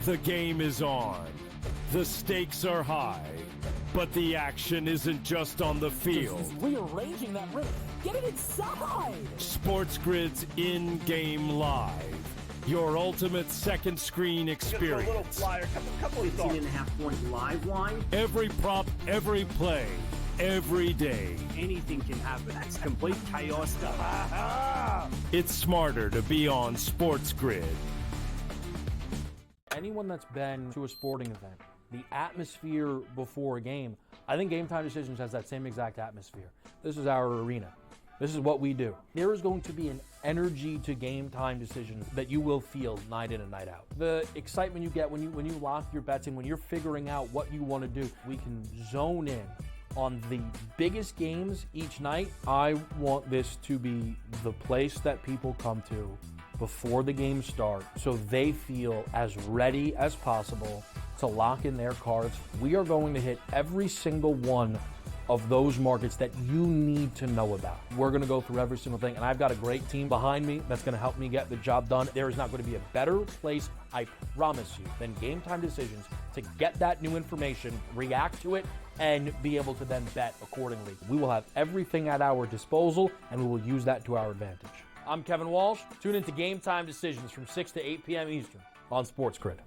The game is on. The stakes are high. But the action isn't just on the field. He's rearranging that ring. Get it inside! SportsGrid's in-game live. Your ultimate second screen experience. Just a little flyer, couple of thoughts. 18.5-point live line. Every prop, every play, every day. Anything can happen. That's complete chaos. It's smarter to be on SportsGrid. Anyone that's been to a sporting event, the atmosphere before a game, I think Game Time Decisions has that same exact atmosphere. This is our arena. This is what we do. There is going to be an energy to Game Time Decisions that you will feel night in and night out. The excitement you get when you lock your bets in, when you're figuring out what you want to do, we can zone in on the biggest games each night. I want this to be the place that people come to before the games start so they feel as ready as possible to lock in their cards. We are going to hit every single one of those markets that you need to know about. We're going to go through every single thing, and I've got a great team behind me that's going to help me get the job done. There is not going to be a better place, I promise you, than Game Time Decisions to get that new information, react to it, and be able to then bet accordingly. We will have everything at our disposal, and we will use that to our advantage. I'm Kevin Walsh. Tune into Game Time Decisions from 6 to 8 p.m. Eastern on SportsGrid.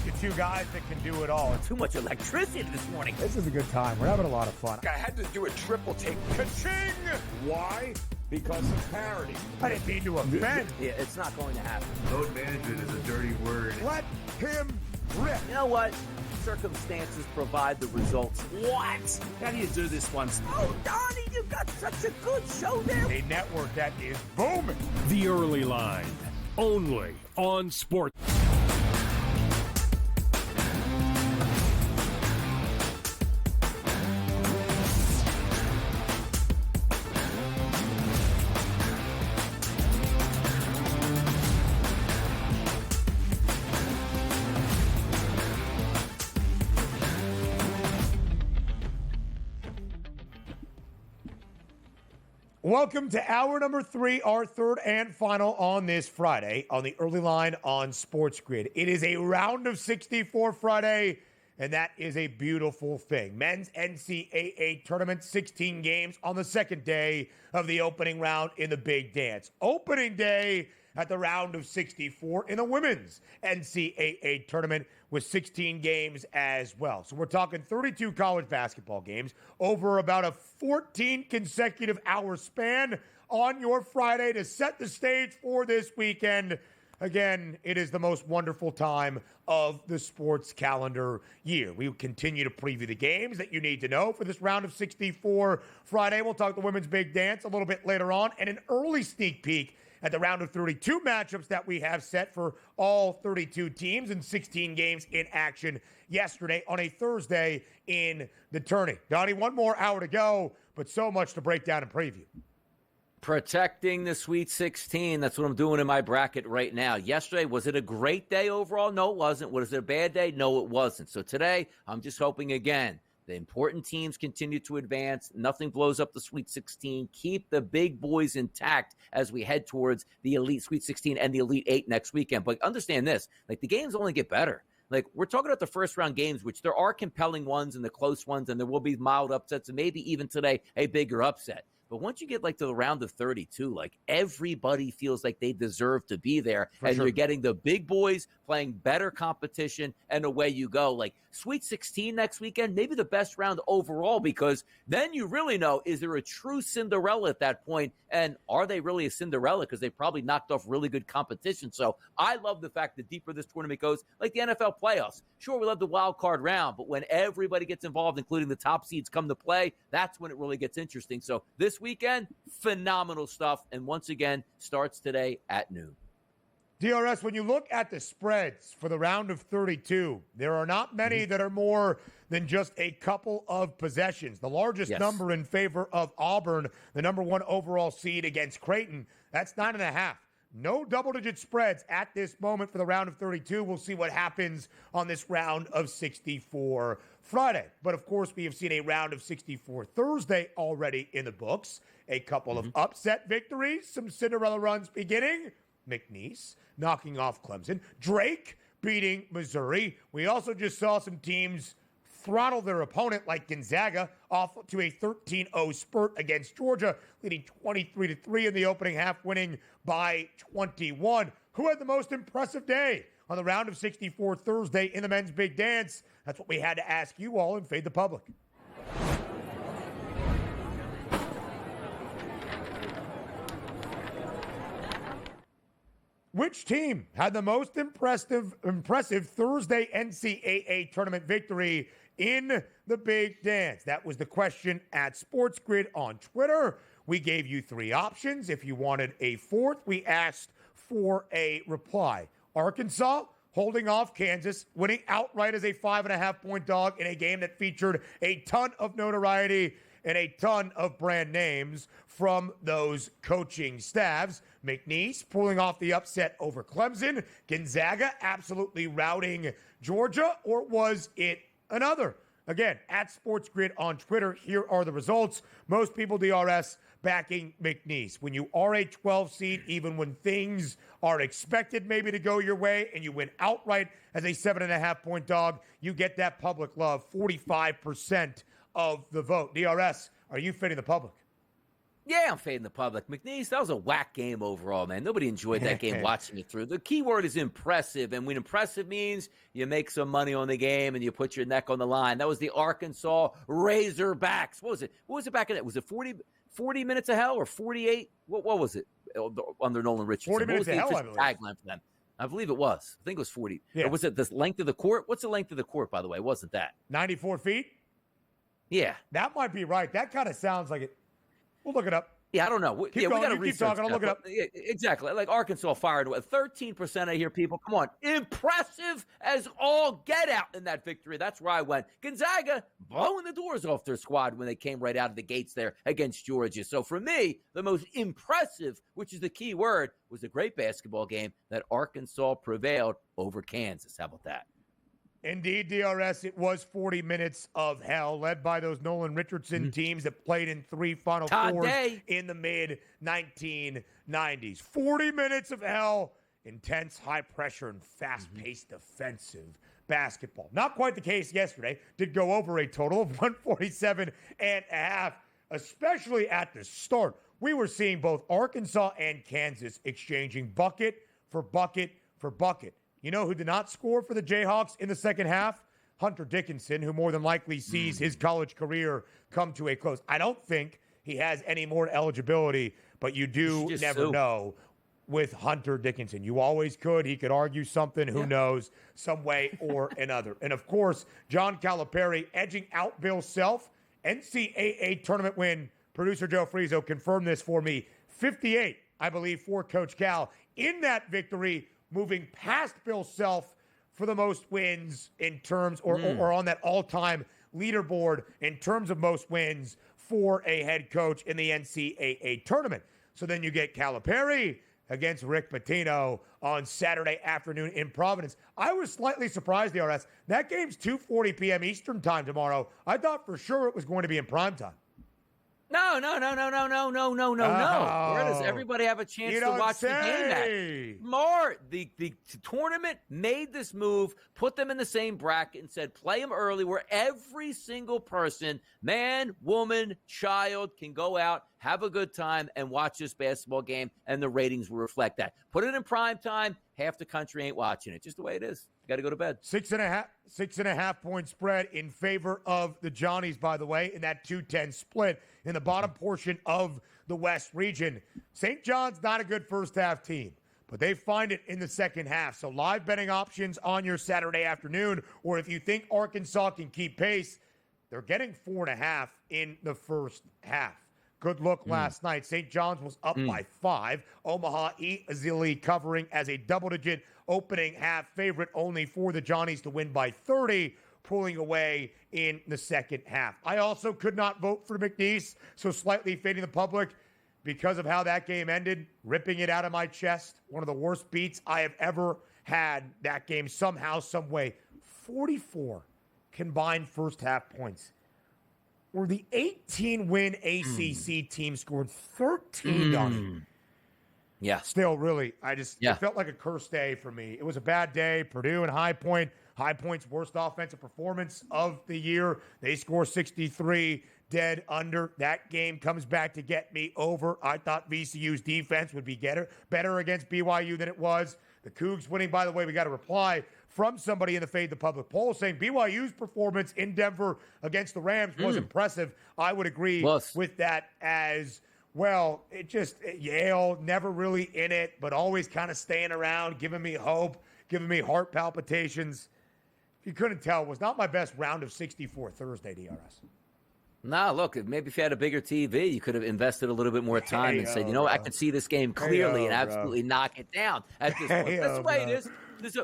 The two guys that can do it all. Too much electricity this morning. This is a good time. We're having a lot of fun. I had to do a triple take. Ka-ching! Why? Because of parity. I didn't mean to offend. Yeah, it's not going to happen. Load management is a dirty word. Let him rip. You know what? Circumstances provide the results. What? How do you do this one? Oh, Donnie, you got such a good show there. A network that is booming. The Early Line, only on Sport. Welcome to hour number 3, our third and final on this Friday on the Early Line on SportsGrid. It is a round of 64 Friday, and that is a beautiful thing. Men's NCAA Tournament, 16 games on the second day of the opening round in the Big Dance. Opening day at the round of 64 in the women's NCAA Tournament with 16 games as well. So we're talking 32 college basketball games over about a 14 consecutive hour span on your Friday to set the stage for this weekend. Again, it is the most wonderful time of the sports calendar year. We will continue to preview the games that you need to know for this round of 64 Friday. We'll talk the women's big dance a little bit later on and an early sneak peek at the round of 32 matchups that we have set for all 32 teams and 16 games in action yesterday on a Thursday in the tourney. Donnie, one more hour to go, but so much to break down and preview. Protecting the Sweet 16. That's what I'm doing in my bracket right now. Yesterday, was it a great day overall? No, it wasn't. Was it a bad day? No, it wasn't. So today, I'm just hoping again, the important teams continue to advance. Nothing blows up the Sweet 16. Keep the big boys intact as we head towards the Elite Sweet 16 and the Elite 8 next weekend. But understand this, like the games only get better. Like we're talking about the first round games, which there are compelling ones and the close ones, and there will be mild upsets, and maybe even today a bigger upset. But once you get like to the round of 32, like everybody feels like they deserve to be there. And you're getting the big boys playing better competition, and away you go. Like Sweet 16 next weekend, maybe the best round overall, because then you really know, is there a true Cinderella at that point? And are they really a Cinderella? Because they probably knocked off really good competition. So I love the fact that deeper this tournament goes, like the NFL playoffs. Sure, we love the wild card round, but when everybody gets involved, including the top seeds come to play, that's when it really gets interesting. So this weekend, phenomenal stuff. And once again, starts today at noon. DRS, when you look at the spreads for the round of 32, there are not many that are more than just a couple of possessions. The largest number in favor of Auburn, the number 1 overall seed against Creighton, that's 9.5. No double-digit spreads at this moment for the round of 32. We'll see what happens on this round of 64 Friday. But, of course, we have seen a round of 64 Thursday already in the books. A couple of upset victories, some Cinderella runs beginning. McNeese knocking off Clemson. Drake beating Missouri. We also just saw some teams throttle their opponent, like Gonzaga, off to a 13-0 spurt against Georgia, leading 23-3 in the opening half, winning by 21. Who had the most impressive day on the round of 64 Thursday in the men's big dance? That's what we had to ask you all and Fade the Public. Which team had the most impressive Thursday NCAA tournament victory in the big dance? That was the question at SportsGrid on Twitter. We gave you 3 options. If you wanted a 4th, we asked for a reply. Arkansas holding off Kansas, winning outright as a 5.5-point dog in a game that featured a ton of notoriety and a ton of brand names from those coaching staffs. McNeese pulling off the upset over Clemson. Gonzaga absolutely routing Georgia, or was it another? Again, at SportsGrid on Twitter, here are the results. Most people, DRS, backing McNeese. When you are a 12 seed, even when things are expected maybe to go your way and you win outright as a 7.5-point dog, you get that public love, 45% of the vote. DRS, are you fitting the public? Yeah, I'm fading the public. McNeese, that was a whack game overall, man. Nobody enjoyed that game watching it through. The key word is impressive, and when impressive means you make some money on the game and you put your neck on the line. That was the Arkansas Razorbacks. What was it? What was it back in it? Was it 40 minutes of hell or 48? What was it under Nolan Richardson? 40 minutes of hell, I believe. Tagline for them. I believe it was. I think it was 40. Yeah. Or was it the length of the court? What's the length of the court, by the way? It wasn't that. 94 feet? Yeah. That might be right. That kind of sounds like it. We'll look it up. Yeah, I don't know. Keep going. We got to keep research talking. I'll look it up. Yeah, exactly. Like Arkansas fired 13%. I hear people. Come on, impressive as all get out in that victory. That's where I went. Gonzaga blowing the doors off their squad when they came right out of the gates there against Georgia. So for me, the most impressive, which is the key word, was a great basketball game that Arkansas prevailed over Kansas. How about that? Indeed, DRS, it was 40 minutes of hell, led by those Nolan Richardson teams that played in 3 Final Fours in the mid-1990s. 40 minutes of hell, intense, high-pressure, and fast-paced defensive basketball. Not quite the case yesterday. Did go over a total of 147.5, especially at the start. We were seeing both Arkansas and Kansas exchanging bucket for bucket for bucket. You know who did not score for the Jayhawks in the second half? Hunter Dickinson, who more than likely sees his college career come to a close. I don't think he has any more eligibility, but you do never know with Hunter Dickinson. You always could. He could argue something, who knows, some way or another. And, of course, John Calipari edging out Bill Self. NCAA tournament win. Producer Joe Frizo confirmed this for me. 58, I believe, for Coach Cal. In that victory, moving past Bill Self for the most wins in terms, or on that all-time leaderboard in terms of most wins for a head coach in the NCAA tournament. So then you get Calipari against Rick Pitino on Saturday afternoon in Providence. I was slightly surprised, DRS. That game's 2:40 p.m. Eastern time tomorrow. I thought for sure it was going to be in prime time. No. Where does everybody have a chance to watch the game at? More. The tournament made this move, put them in the same bracket, and said play them early where every single person, man, woman, child, can go out, have a good time, and watch this basketball game, and the ratings will reflect that. Put it in prime time, half the country ain't watching it. Just the way it is. You got to go to bed. 6.5 point spread in favor of the Johnnies, by the way, in that 2-10 split in the bottom portion of the West region. St. John's not a good first half team, but they find it in the second half. So live betting options on your Saturday afternoon, or if you think Arkansas can keep pace, they're getting 4.5 in the first half. Good look last night. St. John's was up by 5. Omaha easily covering as a double-digit opening half favorite, only for the Johnnies to win by 30, pulling away in the second half. I also could not vote for McNeese, so slightly fading the public because of how that game ended, ripping it out of my chest. One of the worst beats I have ever had that game somehow, some way. 44 combined first half points. Where the 18-win ACC team scored 13 on it. Yeah. Still, really, Yeah. it felt like a cursed day for me. It was a bad day. Purdue and High Point. High Point's worst offensive performance of the year. They score 63, dead under. That game comes back to get me over. I thought VCU's defense would be better against BYU than it was. The Cougs winning, by the way, we got a reply from somebody in the Fade the Public poll saying BYU's performance in Denver against the Rams was impressive. I would agree with that as well. Yale never really in it, but always kind of staying around, giving me hope, giving me heart palpitations. If you couldn't tell, it was not my best round of 64 Thursday, DRS. Nah, look, maybe if you had a bigger TV, you could have invested a little bit more time and said, I could see this game clearly and absolutely knock it down at this point. That's the way it is.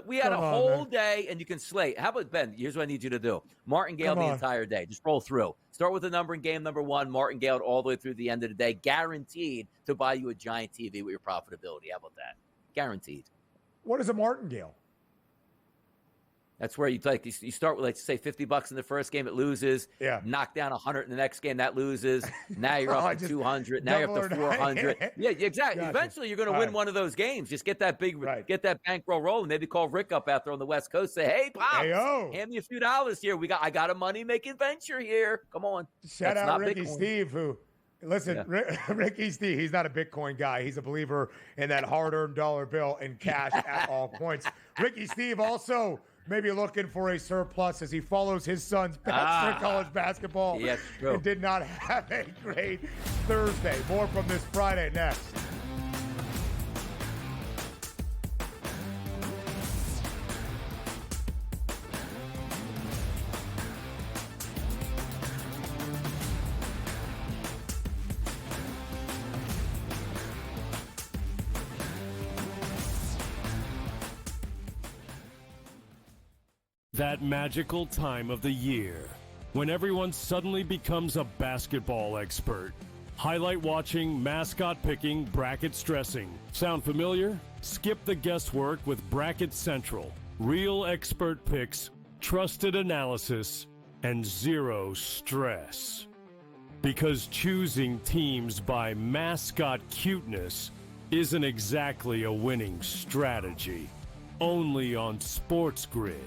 We had a whole day, and you can slate. How about, Ben, here's what I need you to do. Martingale the entire day. Just roll through. Start with the number in game number 1, Martingale all the way through the end of the day. Guaranteed to buy you a giant TV with your profitability. How about that? Guaranteed. What is a martingale? That's where you start with, say, $50 in the first game, it loses. Yeah. Knock down 100 in the next game, that loses. Now you're up to 200. Now you're up to 400. Yeah, exactly. Gotcha. Eventually, you're going to win one of those games. Just get that get that bankroll rolling. Maybe call Rick up out there on the West Coast. Say, hey, Pops, hand me a few dollars here. I got a money making venture here. Come on. Shout out Ricky Steve, who. Listen, Ricky Steve, he's not a Bitcoin guy. He's a believer in that hard-earned dollar bill and cash at all points. Ricky Steve also maybe looking for a surplus as he follows his son's best for college basketball. Yeah, true. And did not have a great Thursday. More from this Friday next. That magical time of the year when everyone suddenly becomes a basketball expert. Highlight watching, mascot picking, bracket stressing. Sound familiar? Skip the guesswork with Bracket Central. Real expert picks, trusted analysis, and zero stress. Because choosing teams by mascot cuteness isn't exactly a winning strategy. Only on SportsGrid.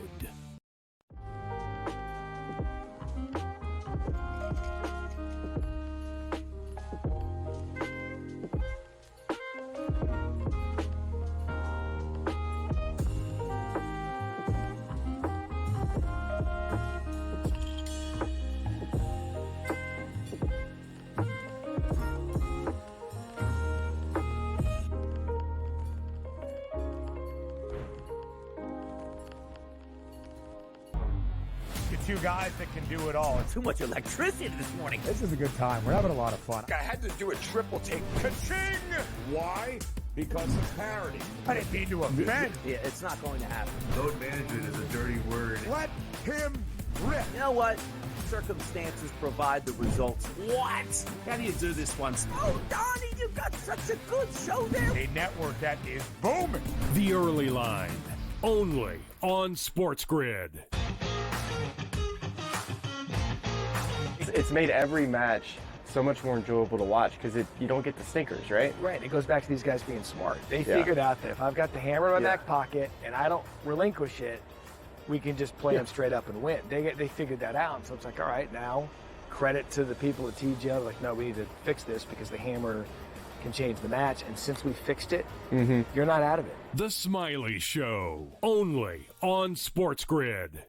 Two guys that can do it all. Too much electricity this morning. This is a good time. We're having a lot of fun. I had to do a triple take. Ka-ching! Why? Because of parity. I didn't mean to offend. Yeah, it's not going to happen. Load management is a dirty word. Let him rip. You know what? Circumstances provide the results. What? How do you do this once? Oh, Donnie, you've got such a good show there. A network that is booming. The Early Line, only on SportsGrid. It's made every match so much more enjoyable to watch because you don't get the stinkers, right? Right. It goes back to these guys being smart. They figured out that if I've got the hammer in my back pocket and I don't relinquish it, we can just play them straight up and win. They figured that out. So it's like, all right, now credit to the people at TGL. Like, no, we need to fix this because the hammer can change the match. And since we fixed it, you're not out of it. The Smiley Show, only on SportsGrid.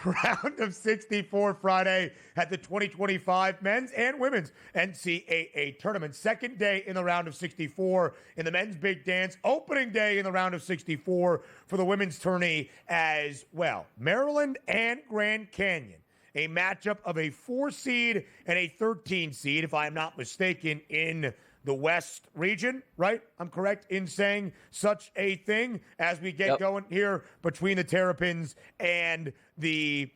Round of 64 Friday at the 2025 men's and women's NCAA Tournament. Second day in the round of 64 in the men's big dance. Opening day in the round of 64 for the women's tourney as well. Maryland and Grand Canyon. A matchup of a 4 seed and a 13 seed, if I am not mistaken, in the West region, right? I'm correct in saying such a thing as we get going here between the Terrapins and the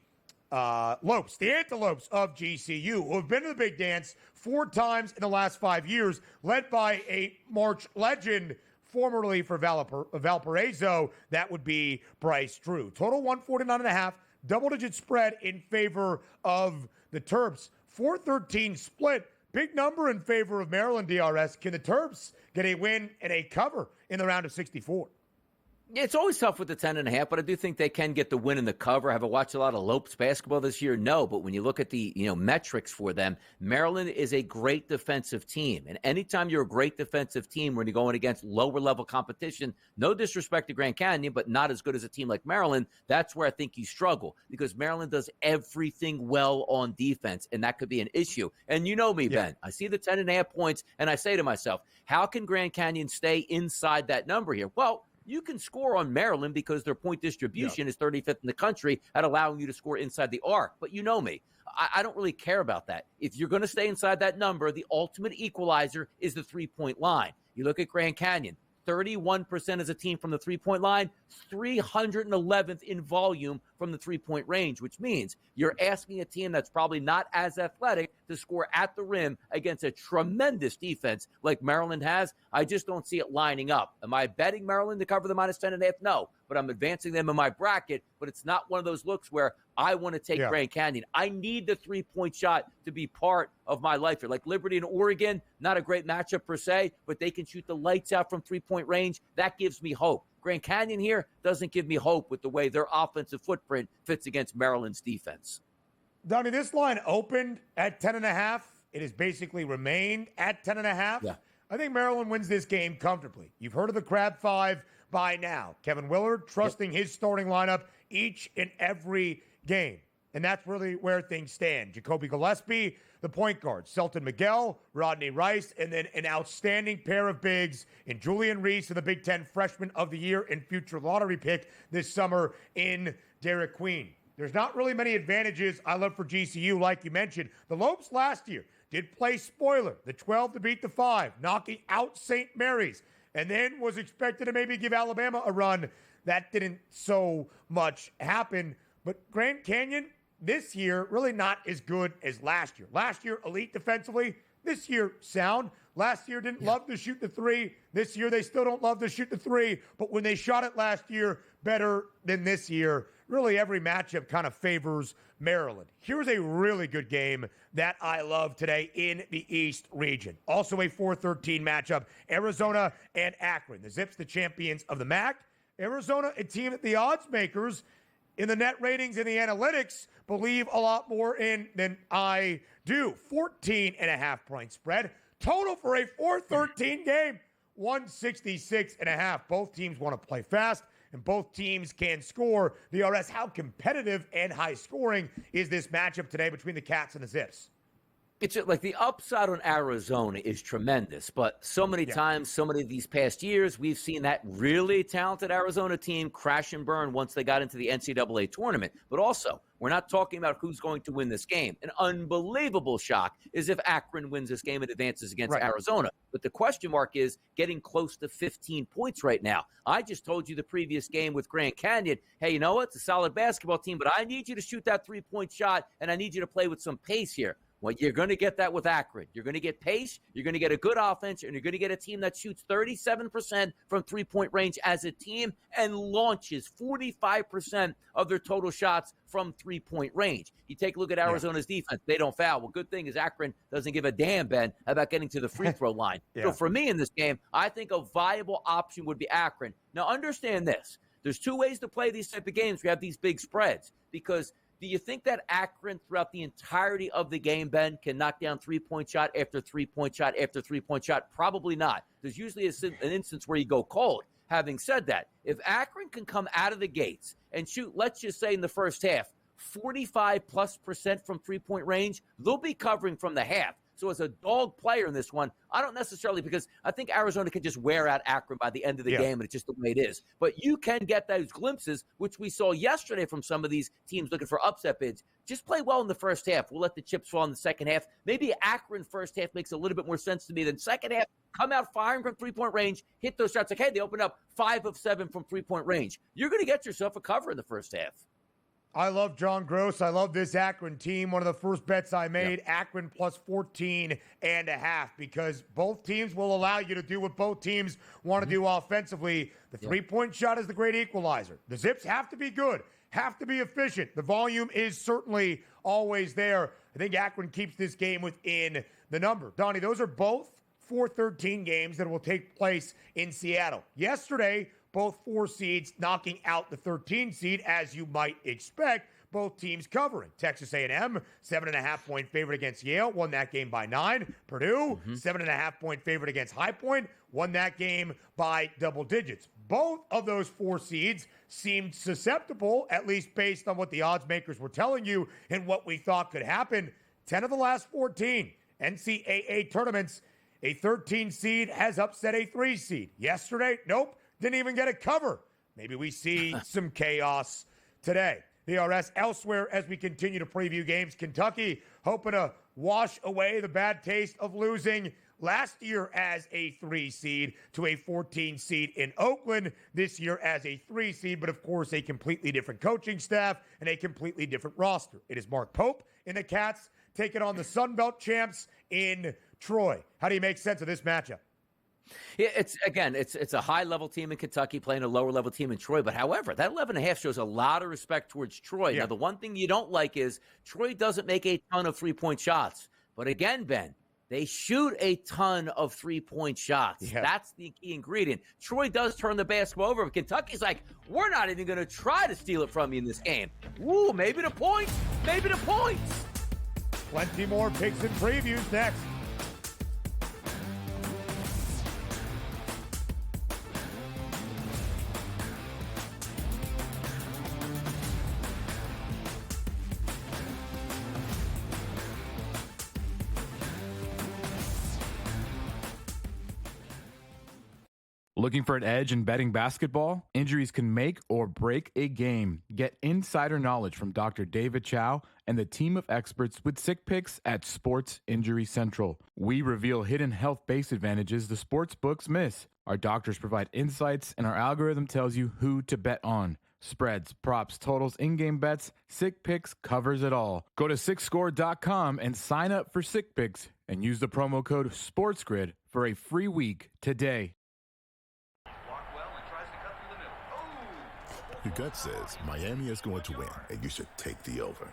Lopes, the Antelopes of GCU, who have been to the big dance 4 times in the last 5 years, led by a March legend, formerly for Valparaiso. That would be Bryce Drew. Total 149.5, double-digit spread in favor of the Terps. 413 split, big number in favor of Maryland, DRS. Can the Terps get a win and a cover in the round of 64? Yeah, it's always tough with the 10.5, but I do think they can get the win and the cover. Have I watched a lot of Lopes basketball this year? No, but when you look at the metrics for them, Maryland is a great defensive team. And anytime you're a great defensive team when you're going against lower level competition, no disrespect to Grand Canyon, but not as good as a team like Maryland, that's where I think you struggle, because Maryland does everything well on defense, and that could be an issue. And you know me, Ben. I see the 10.5 points, and I say to myself, how can Grand Canyon stay inside that number here? Well, you can score on Maryland because their point distribution is 35th in the country at allowing you to score inside the arc. But you know me. I don't really care about that. If you're going to stay inside that number, the ultimate equalizer is the three-point line. You look at Grand Canyon, 31% as a team from the three-point line, 311th in volume from the three-point range, which means you're asking a team that's probably not as athletic to score at the rim against a tremendous defense like Maryland has. I just don't see it lining up. Am I betting Maryland to cover the minus 10.5? No, but I'm advancing them in my bracket, but it's not one of those looks where I want to take Grand Canyon. I need the three-point shot to be part of my life here. Like Liberty and Oregon, not a great matchup per se, but they can shoot the lights out from three-point range. That gives me hope. Grand Canyon here doesn't give me hope with the way their offensive footprint fits against Maryland's defense. Donnie, this line opened at 10.5. It has basically remained at 10.5. Yeah. I think Maryland wins this game comfortably. You've heard of the Crab Five by now. Kevin Willard trusting his starting lineup each and every game. And that's really where things stand. Jacoby Gillespie, the point guard. Selton Miguel, Rodney Rice, and then an outstanding pair of bigs in Julian Reese, the Big Ten Freshman of the Year and future lottery pick this summer in Derek Queen. There's not really many advantages I love for GCU, like you mentioned. The Lopes last year did play spoiler, the 12 to beat the 5, knocking out St. Mary's, and then was expected to maybe give Alabama a run. That didn't so much happen. But Grand Canyon, this year, really not as good as last year. Last year, elite defensively. This year, sound. Last year, didn't love to shoot the 3. This year, they still don't love to shoot the 3. But when they shot it last year, better than this year. Really, every matchup kind of favors Maryland. Here's a really good game that I love today in the East region. Also a 4-13 matchup, Arizona and Akron. The Zips, the champions of the MAC. Arizona, a team that the odds makers in the net ratings and the analytics believe a lot more in than I do. 14.5 point spread. Total for a 4-13 game, 166.5. Both teams want to play fast, and both teams can score. DRS, how competitive and high scoring is this matchup today between the Cats and the Zips? It's like the upside on Arizona is tremendous, but so many times, so many of these past years, we've seen that really talented Arizona team crash and burn once they got into the NCAA tournament. But also, we're not talking about who's going to win this game. An unbelievable shock is if Akron wins this game and advances against Arizona. But the question mark is getting close to 15 points right now. I just told you the previous game with Grand Canyon, hey, you know what? It's a solid basketball team, but I need you to shoot that three-point shot, and I need you to play with some pace here. Well, you're going to get that with Akron. You're going to get pace, you're going to get a good offense, and you're going to get a team that shoots 37% from three-point range as a team and launches 45% of their total shots from three-point range. You take a look at Arizona's defense. They don't foul. Well, good thing is Akron doesn't give a damn, Ben, about getting to the free throw line. So for me in this game, I think a viable option would be Akron. Now, understand this. There's two ways to play these type of games. We have these big spreads because do you think that Akron throughout the entirety of the game, Ben, can knock down three-point shot after three-point shot after three-point shot? Probably not. There's usually an instance where you go cold. Having said that, if Akron can come out of the gates and shoot, let's just say in the first half, 45+% from three-point range, they'll be covering from the half. So as a dog player in this one, I don't necessarily, because I think Arizona can just wear out Akron by the end of the game, and it's just the way it is. But you can get those glimpses, which we saw yesterday from some of these teams looking for upset bids. Just play well in the first half. We'll let the chips fall in the second half. Maybe Akron first half makes a little bit more sense to me than second half. Come out firing from three-point range, hit those shots. Like, hey, they opened up 5 of 7 from three-point range. You're going to get yourself a cover in the first half. I love John Gross. I love this Akron team. One of the first bets I made, Akron plus 14.5, because both teams will allow you to do what both teams want to do offensively. The three-point shot is the great equalizer. The Zips have to be good, have to be efficient. The volume is certainly always there. I think Akron keeps this game within the number. Donnie, those are both 4-13 games that will take place in Seattle. Yesterday, both 4 seeds knocking out the 13 seed, as you might expect. Both teams covering. Texas A&M, 7.5-point favorite against Yale, won that game by 9. Purdue, 7.5-point favorite against High Point, won that game by double digits. Both of those 4 seeds seemed susceptible, at least based on what the odds makers were telling you and what we thought could happen. 10 of the last 14 NCAA tournaments, a 13 seed has upset a 3 seed. Yesterday, nope. Didn't even get a cover. Maybe we see some chaos today. DRS elsewhere as we continue to preview games. Kentucky hoping to wash away the bad taste of losing last year as a 3 seed to a 14 seed in Oakland, this year as a 3 seed, but of course a completely different coaching staff and a completely different roster. It is Mark Pope in the Cats taking on the Sun Belt champs in Troy. How do you make sense of this matchup? Yeah, it's a high-level team in Kentucky playing a lower-level team in Troy. But however, that 11.5 shows a lot of respect towards Troy. Yeah. Now, the one thing you don't like is Troy doesn't make a ton of three-point shots. But again, Ben, they shoot a ton of three-point shots. Yeah. That's the key ingredient. Troy does turn the basketball over, but Kentucky's like, we're not even going to try to steal it from you in this game. Ooh, maybe the points. Maybe the points. Plenty more picks and previews next. Looking for an edge in betting basketball? Injuries can make or break a game. Get insider knowledge from Dr. David Chow and the team of experts with Sick Picks at Sports Injury Central. We reveal hidden health-based advantages the sports books miss. Our doctors provide insights, and our algorithm tells you who to bet on. Spreads, props, totals, in-game bets, Sick Picks covers it all. Go to SickScore.com and sign up for Sick Picks and use the promo code SportsGrid for a free week today. Your gut says Miami is going to win, and you should take the over.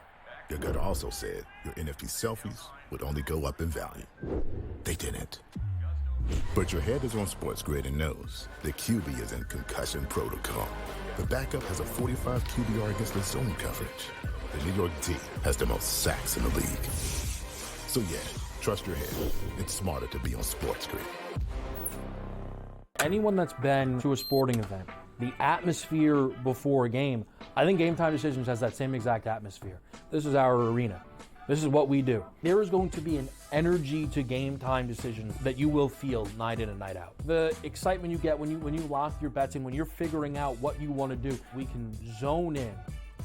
Your gut also said your NFT selfies would only go up in value. They didn't. But your head is on SportsGrid and knows the QB is in concussion protocol. The backup has a 45 QBR against the zone coverage. The New York D has the most sacks in the league. So yeah, trust your head. It's smarter to be on SportsGrid. Anyone that's been to a sporting event, the atmosphere before a game, I think Game Time Decisions has that same exact atmosphere. This is our arena. This is what we do. There is going to be an energy to Game Time Decisions that you will feel night in and night out. The excitement you get when you lock your bets in, when you're figuring out what you want to do, we can zone in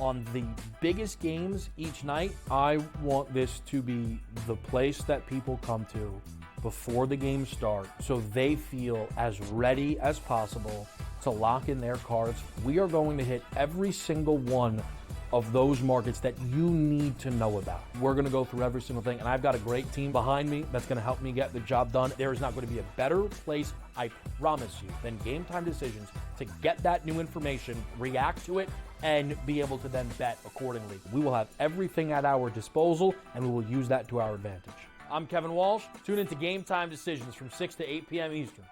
on the biggest games each night. I want this to be the place that people come to before the games start so they feel as ready as possible to lock in their cards. We are going to hit every single one of those markets that you need to know about. We're going to go through every single thing, and I've got a great team behind me that's going to help me get the job done. There is not going to be a better place, I promise you, than Game Time Decisions to get that new information, react to it, and be able to then bet accordingly. We will have everything at our disposal, and we will use that to our advantage. I'm Kevin Walsh. Tune into Game Time Decisions from 6 to 8 p.m. Eastern.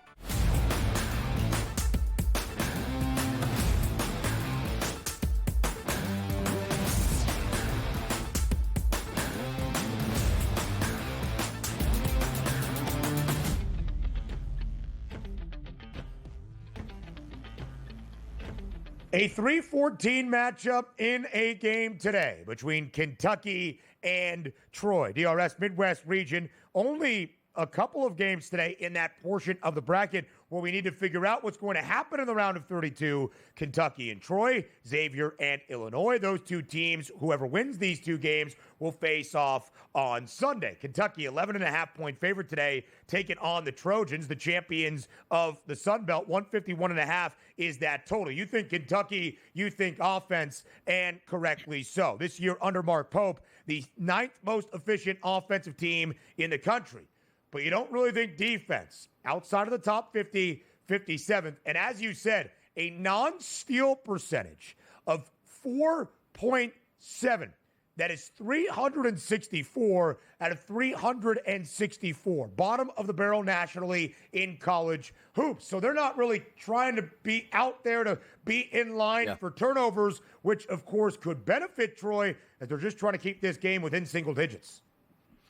A 3-14 matchup in a game today between Kentucky and Troy. DRS Midwest region, only a couple of games today in that portion of the bracket. where we need to figure out what's going to happen in the round of 32. Kentucky and Troy, Xavier and Illinois. Those two teams, whoever wins these two games, will face off on Sunday. Kentucky, 11.5-point favorite today, taking on the Trojans, the champions of the Sun Belt. 151.5 is that total. You think Kentucky, you think offense, and correctly so. This year under Mark Pope, the 9th most efficient offensive team in the country. But you don't really think defense. Outside of the top 50, 57th. And as you said, a non-steal percentage of 4.7. That is 364 out of 364. Bottom of the barrel nationally in college hoops. So they're not really trying to be out there to be in line for turnovers, which, of course, could benefit Troy, as they're just trying to keep this game within single digits.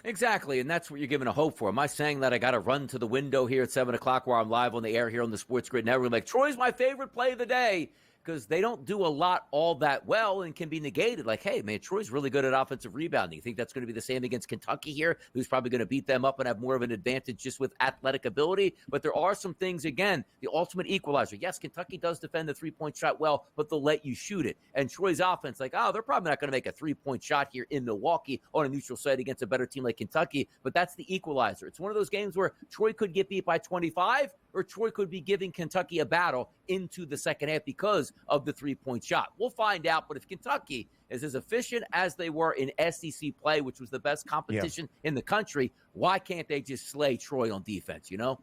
Exactly, and that's what you're giving a hope for. Am I saying that I got to run to the window here at 7 o'clock where I'm live on the air here on the SportsGrid Network? Like, Troy's my favorite play of the day, because they don't do a lot all that well and can be negated. Like, hey, man, Troy's really good at offensive rebounding. You think that's going to be the same against Kentucky here, who's probably going to beat them up and have more of an advantage just with athletic ability? But there are some things, again, the ultimate equalizer. Yes, Kentucky does defend the three-point shot well, but they'll let you shoot it. And Troy's offense, like, they're probably not going to make a three-point shot here in Milwaukee on a neutral site against a better team like Kentucky, but that's the equalizer. It's one of those games where Troy could get beat by 25, or Troy could be giving Kentucky a battle into the second half because of the three-point shot. We'll find out, but if Kentucky is as efficient as they were in SEC play, which was the best competition in the country, why can't they just slay Troy on defense, you know?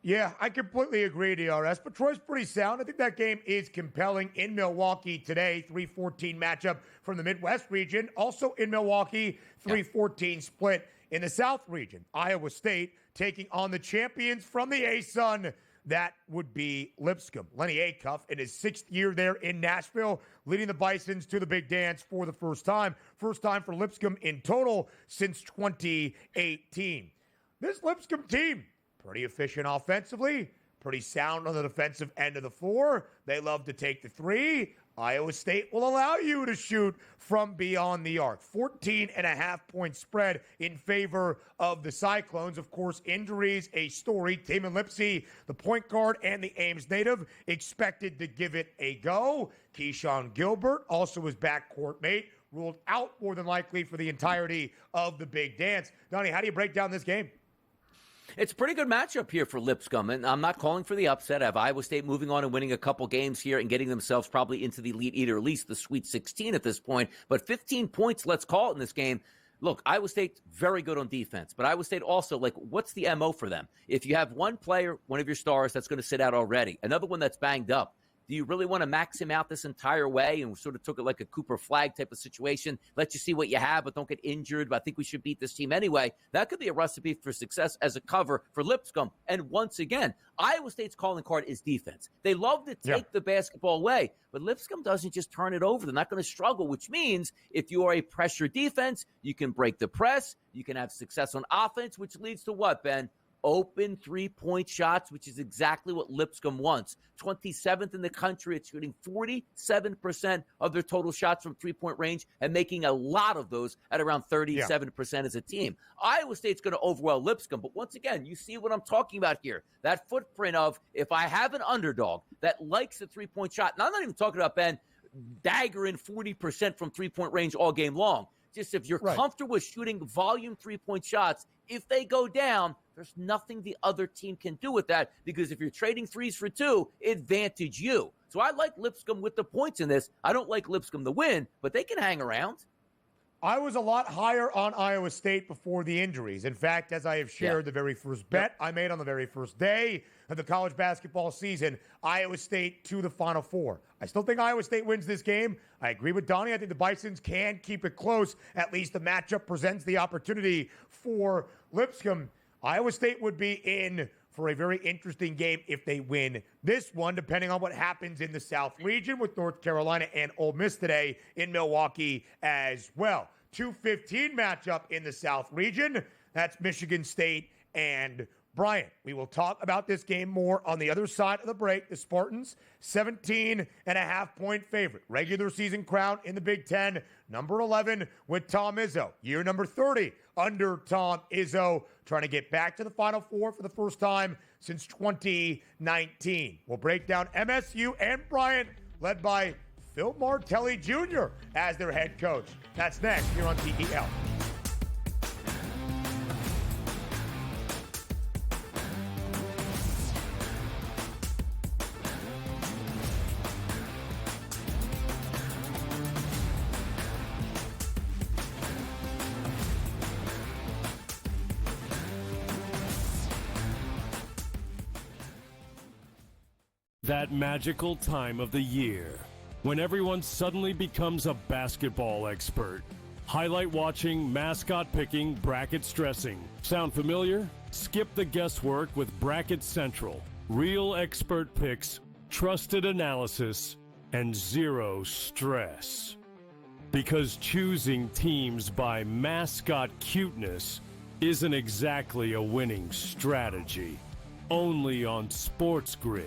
Yeah, I completely agree, DRS, but Troy's pretty sound. I think that game is compelling in Milwaukee today. 3-14 matchup from the Midwest region. Also in Milwaukee, 3-14 split in the South region. Iowa State taking on the champions from the A-Sun. That would be Lipscomb. Lenny Acuff in his 6th year there in Nashville, leading the Bisons to the big dance for the first time. First time for Lipscomb in total since 2018. This Lipscomb team, pretty efficient offensively, pretty sound on the defensive end of the floor. They love to take the three. Iowa State will allow you to shoot from beyond the arc. 14.5-point spread in favor of the Cyclones. Of course, injuries, a story. Taman Lipsey, the point guard and the Ames native, expected to give it a go. Keyshawn Gilbert, also his backcourt mate, ruled out more than likely for the entirety of the big dance. Donnie, how do you break down this game? It's a pretty good matchup here for Lipscomb, and I'm not calling for the upset. I have Iowa State moving on and winning a couple games here and getting themselves probably into the Elite Eight or at least the Sweet 16 at this point. But 15 points, let's call it, in this game. Look, Iowa State, very good on defense, but Iowa State also, like, what's the MO for them? If you have one player, one of your stars, that's going to sit out already, another one that's banged up, do you really want to max him out this entire way? And we sort of took it like a Cooper Flag type of situation. Let you see what you have, but don't get injured. But I think we should beat this team anyway. That could be a recipe for success as a cover for Lipscomb. And once again, Iowa State's calling card is defense. They love to take the basketball away, but Lipscomb doesn't just turn it over. They're not going to struggle, which means if you are a pressure defense, you can break the press. You can have success on offense, which leads to what, Ben? Open three-point shots, which is exactly what Lipscomb wants. 27th in the country at shooting 47% of their total shots from three-point range and making a lot of those at around 37% as a team. Iowa State's going to overwhelm Lipscomb, but once again, you see what I'm talking about here. That footprint of, if I have an underdog that likes the three-point shot, and I'm not even talking about, Ben, daggering 40% from three-point range all game long. Just if you're comfortable with shooting volume three-point shots, if they go down, there's nothing the other team can do with that, because if you're trading threes for two, advantage you. So I like Lipscomb with the points in this. I don't like Lipscomb to win, but they can hang around. I was a lot higher on Iowa State before the injuries. In fact, as I have shared, the very first bet I made on the very first day of the college basketball season, Iowa State to the Final Four. I still think Iowa State wins this game. I agree with Donnie. I think the Bisons can keep it close. At least the matchup presents the opportunity for Lipscomb. Iowa State would be in for a very interesting game if they win this one, depending on what happens in the South region with North Carolina and Ole Miss today in Milwaukee as well. 2-15 matchup in the South region. That's Michigan State and Bryant. We will talk about this game more on the other side of the break. The Spartans, 17.5-point favorite. Regular season crown in the Big Ten. Number 11 with Tom Izzo. Year number 30 under Tom Izzo. Trying to get back to the Final Four for the first time since 2019. We'll break down MSU and Bryant, led by Phil Martelli Jr. as their head coach. That's next here on TEL. That magical time of the year when everyone suddenly becomes a basketball expert. Highlight watching, mascot picking, bracket stressing. Sound familiar? Skip the guesswork with Bracket Central. Real expert picks, trusted analysis, and zero stress. Because choosing teams by mascot cuteness isn't exactly a winning strategy. Only on SportsGrid.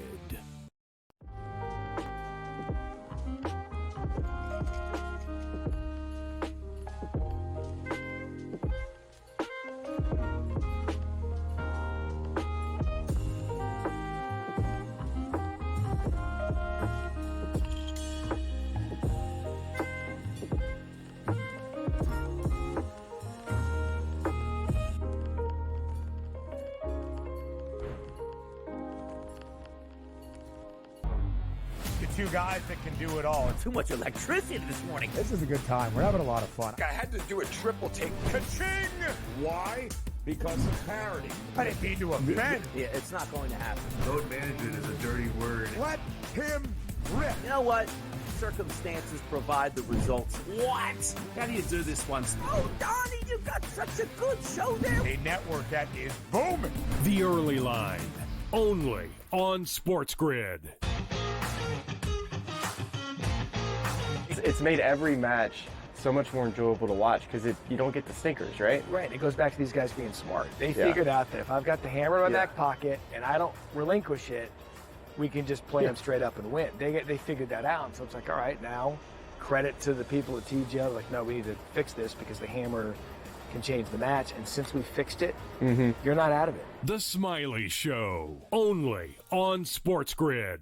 Two guys that can do it all. Too much electricity this morning. This is a good time. We're having a lot of fun. I had to do a triple take. Ka-ching! Why? Because of parity. I didn't mean to offend. Yeah, it's not going to happen. Load management is a dirty word. Let him rip. You know what? Circumstances provide the results. What? How do you do this one? Oh, Donnie, you got such a good show there. A network that is booming. The Early Line, only on SportsGrid. It's made every match so much more enjoyable to watch because you don't get the stinkers, right? Right. It goes back to these guys being smart. They figured out that if I've got the hammer in my back pocket and I don't relinquish it, we can just play them straight up and win. They figured that out. So it's like, all right, now credit to the people at TGL. Like, no, we need to fix this because the hammer can change the match. And since we fixed it, you're not out of it. The Smiley Show, only on SportsGrid.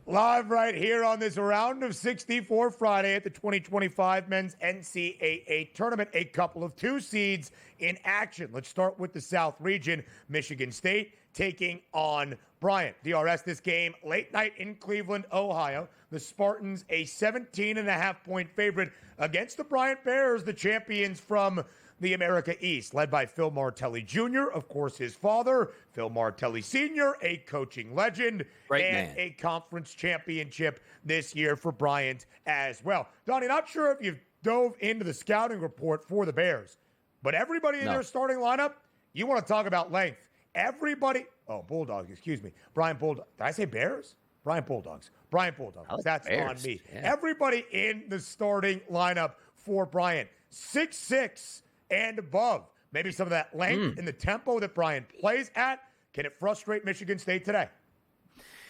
Live right here on this round of 64 Friday at the 2025 Men's NCAA Tournament. A couple of two seeds in action. Let's start with the South region. Michigan State taking on Bryant. DRS this game late night in Cleveland, Ohio. The Spartans a 17.5-point favorite against the Bryant Bears, the champions from the America East, led by Phil Martelli Jr., of course, his father, Phil Martelli Sr., a coaching legend, a conference championship this year for Bryant as well. Donnie, not sure if you've dove into the scouting report for the Bears, but everybody in their starting lineup, you want to talk about length. Everybody, Bulldogs, excuse me. Bryant Bulldogs. Did I say Bears? Bryant Bulldogs. Bryant Bulldogs. That's Bears. On me. Yeah. Everybody in the starting lineup for Bryant, 6'6", and above. Maybe some of that length and the tempo that Bryant plays at. Can it frustrate Michigan State today?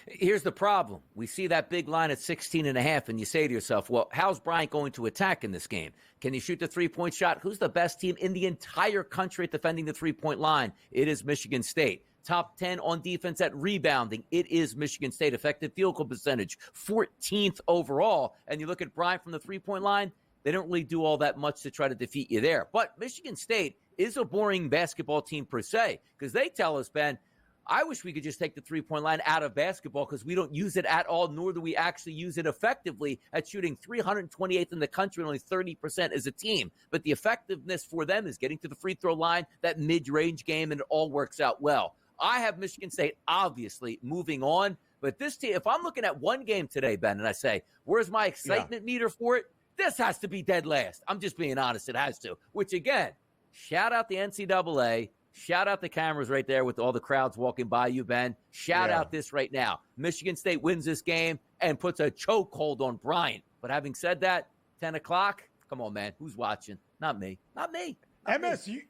Here's the problem. We see that big line at 16.5, and you say to yourself, well, how's Bryant going to attack in this game? Can he shoot the three-point shot? Who's the best team in the entire country at defending the three-point line? It is Michigan State. Top 10 on defense at rebounding. It is Michigan State. Effective field goal percentage, 14th overall. And you look at Bryant from the three-point line, they don't really do all that much to try to defeat you there. But Michigan State is a boring basketball team per se, because they tell us, Ben, I wish we could just take the three-point line out of basketball because we don't use it at all, nor do we actually use it effectively at shooting 328th in the country and only 30% as a team. But the effectiveness for them is getting to the free throw line, that mid-range game, and it all works out well. I have Michigan State obviously moving on, but this team, if I'm looking at one game today, Ben, and I say, where's my excitement meter for it? This has to be dead last. I'm just being honest. It has to. Which, again, shout out the NCAA. Shout out the cameras right there with all the crowds walking by you, Ben. Shout out this right now. Michigan State wins this game and puts a chokehold on Bryant. But having said that, 10 o'clock, come on, man. Who's watching? Not me. Not me. MSU,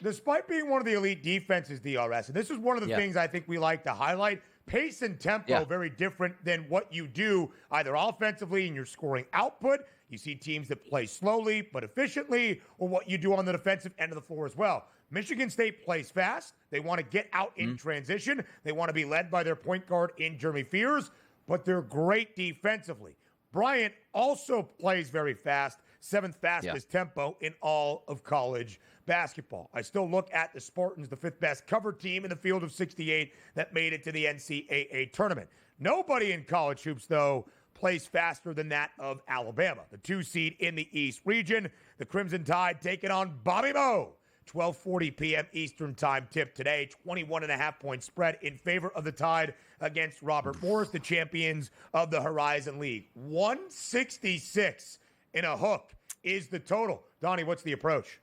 despite being one of the elite defenses, DRS, and this is one of the things I think we like to highlight, pace and tempo very different than what you do either offensively in your scoring output. You see teams that play slowly but efficiently, or what you do on the defensive end of the floor as well. Michigan State plays fast. They want to get out in transition. They want to be led by their point guard in Jeremy Fears, but they're great defensively. Bryant also plays very fast, 7th fastest tempo in all of college basketball. I still look at the Spartans, the 5th best cover team in the field of 68 that made it to the NCAA tournament. Nobody in college hoops, though, plays faster than that of Alabama, the 2 seed in the East region. The Crimson Tide taking on Bobby Moe. 12:40 p.m. Eastern time tip today. 21.5-point spread in favor of the Tide against Robert Morris, the champions of the Horizon League. 166 in a hook is the total. Donnie, what's the approach?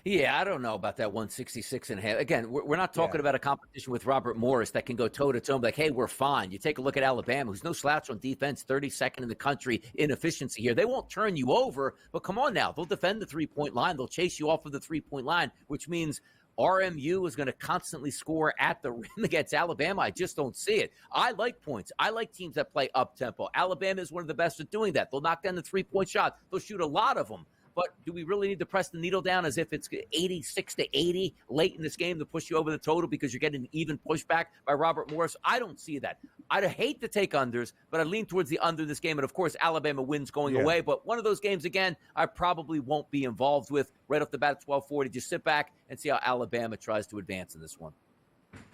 Yeah, I don't know about that 166.5. Again, we're not talking about a competition with Robert Morris that can go toe-to-toe and be like, hey, we're fine. You take a look at Alabama, who's no slouch on defense, 32nd in the country in efficiency here. They won't turn you over, but come on now. They'll defend the three-point line. They'll chase you off of the three-point line, which means RMU is going to constantly score at the rim against Alabama. I just don't see it. I like points. I like teams that play up-tempo. Alabama is one of the best at doing that. They'll knock down the three-point shot. They'll shoot a lot of them. But do we really need to press the needle down as if it's 86-80 late in this game to push you over the total because you're getting an even pushback by Robert Morris? I don't see that. I'd hate to take unders, but I lean towards the under this game. And, of course, Alabama wins going away. But one of those games, again, I probably won't be involved with right off the bat at 12:40. Just sit back and see how Alabama tries to advance in this one.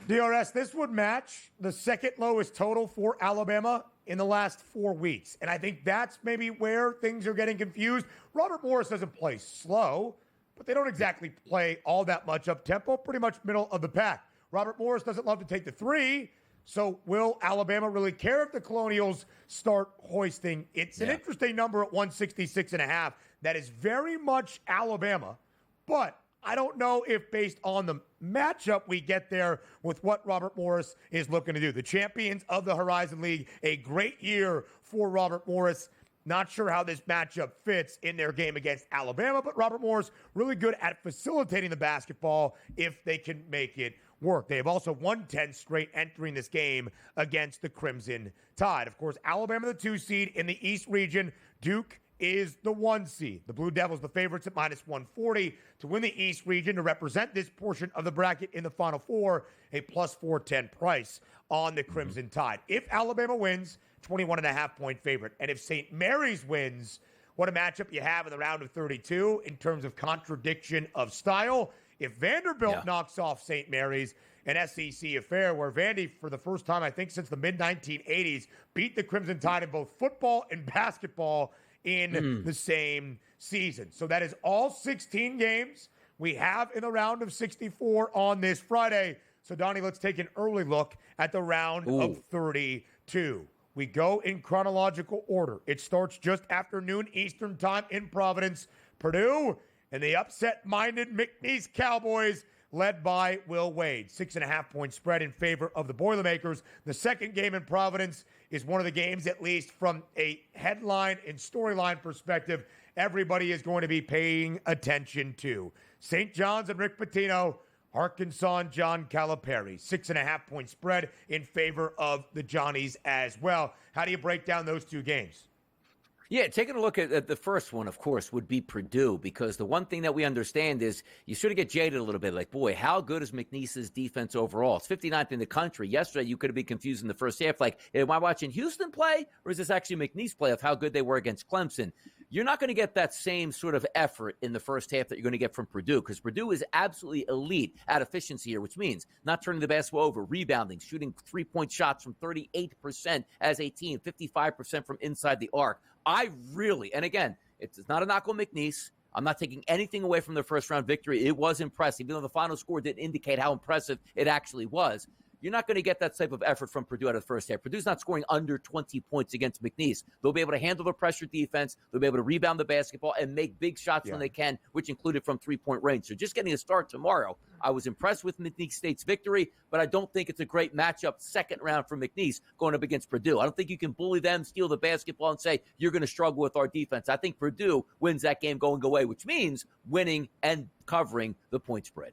DRS, this would match the second lowest total for Alabama in the last 4 weeks. And I think that's maybe where things are getting confused. Robert Morris doesn't play slow, but they don't exactly play all that much up-tempo, pretty much middle of the pack. Robert Morris doesn't love to take the three, so will Alabama really care if the Colonials start hoisting? It's an interesting number at 166.5. That is very much Alabama, but I don't know if based on the matchup we get there with what Robert Morris is looking to do. The champions of the Horizon League, a great year for Robert Morris. Not sure how this matchup fits in their game against Alabama, but Robert Morris really good at facilitating the basketball if they can make it work. They have also won 10 straight entering this game against the Crimson Tide. Of course, Alabama the 2 seed in the East region. Duke is the 1 seed. The Blue Devils, the favorites at -140 to win the East region to represent this portion of the bracket in the Final Four, a +410 price on the Crimson Tide. If Alabama wins, 21.5-point favorite. And if St. Mary's wins, what a matchup you have in the round of 32 in terms of contradiction of style. If Vanderbilt knocks off St. Mary's, an SEC affair where Vandy, for the first time, I think since the mid-1980s, beat the Crimson Tide in both football and basketball in the same season. So that is all 16 games we have in the round of 64 on this Friday. So, Donnie, let's take an early look at the round of 32. We go in chronological order. It starts just after noon Eastern time in Providence. Purdue and the upset-minded McNeese Cowboys led by Will Wade. 6.5-point spread in favor of the Boilermakers. The second game in Providence is one of the games, at least from a headline and storyline perspective, everybody is going to be paying attention to. St. John's and Rick Pitino, Arkansas and John Calipari. 6.5-point spread in favor of the Johnnies as well. How do you break down those two games? Yeah, taking a look at the first one, of course, would be Purdue, because the one thing that we understand is you sort of get jaded a little bit. Like, boy, how good is McNeese's defense overall? It's 59th in the country. Yesterday, you could have been confused in the first half. Like, am I watching Houston play, or is this actually McNeese play of how good they were against Clemson? You're not going to get that same sort of effort in the first half that you're going to get from Purdue, because Purdue is absolutely elite at efficiency here, which means not turning the basketball over, rebounding, shooting three-point shots from 38% as a team, 55% from inside the arc. I really, and again, it's not a knock on McNeese. I'm not taking anything away from their first-round victory. It was impressive, even though the final score didn't indicate how impressive it actually was. You're not going to get that type of effort from Purdue out of the first half. Purdue's not scoring under 20 points against McNeese. They'll be able to handle the pressure defense. They'll be able to rebound the basketball and make big shots when they can, which included from three-point range. So just getting a start tomorrow, I was impressed with McNeese State's victory, but I don't think it's a great matchup second round for McNeese going up against Purdue. I don't think you can bully them, steal the basketball, and say, you're going to struggle with our defense. I think Purdue wins that game going away, which means winning and covering the point spread.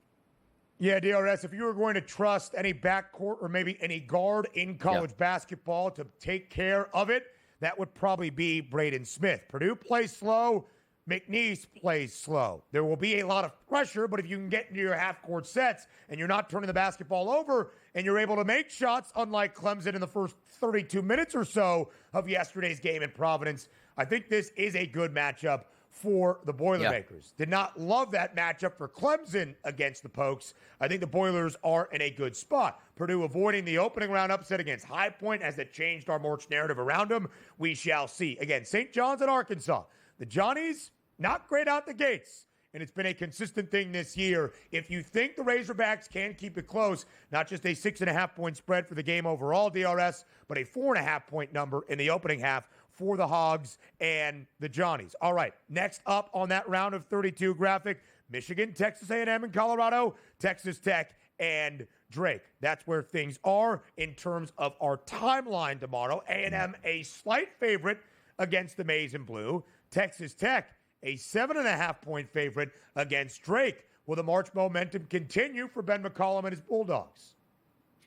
Yeah, DRS, if you were going to trust any backcourt or maybe any guard in college basketball to take care of it, that would probably be Braden Smith. Purdue plays slow. McNeese plays slow. There will be a lot of pressure, but if you can get into your half-court sets and you're not turning the basketball over and you're able to make shots, unlike Clemson in the first 32 minutes or so of yesterday's game in Providence, I think this is a good matchup for the Boilermakers. Did not love that matchup for Clemson against the Pokes. I think the Boilers are in a good spot. Purdue avoiding the opening round upset against High Point as it changed our March narrative around them. We shall see. Again, St. John's and Arkansas. The Johnnies, not great out the gates, and it's been a consistent thing this year. If you think the Razorbacks can keep it close, not just a 6.5-point spread for the game overall, DRS, but a 4.5-point number in the opening half for the Hogs and the Johnnies. All right, next up on that round of 32 graphic, Michigan, Texas A&M, and Colorado, Texas Tech, and Drake. That's where things are in terms of our timeline tomorrow. A&M, a slight favorite against the Maize and Blue. Texas Tech, a 7.5-point favorite against Drake. Will the March momentum continue for Ben McCollum and his Bulldogs?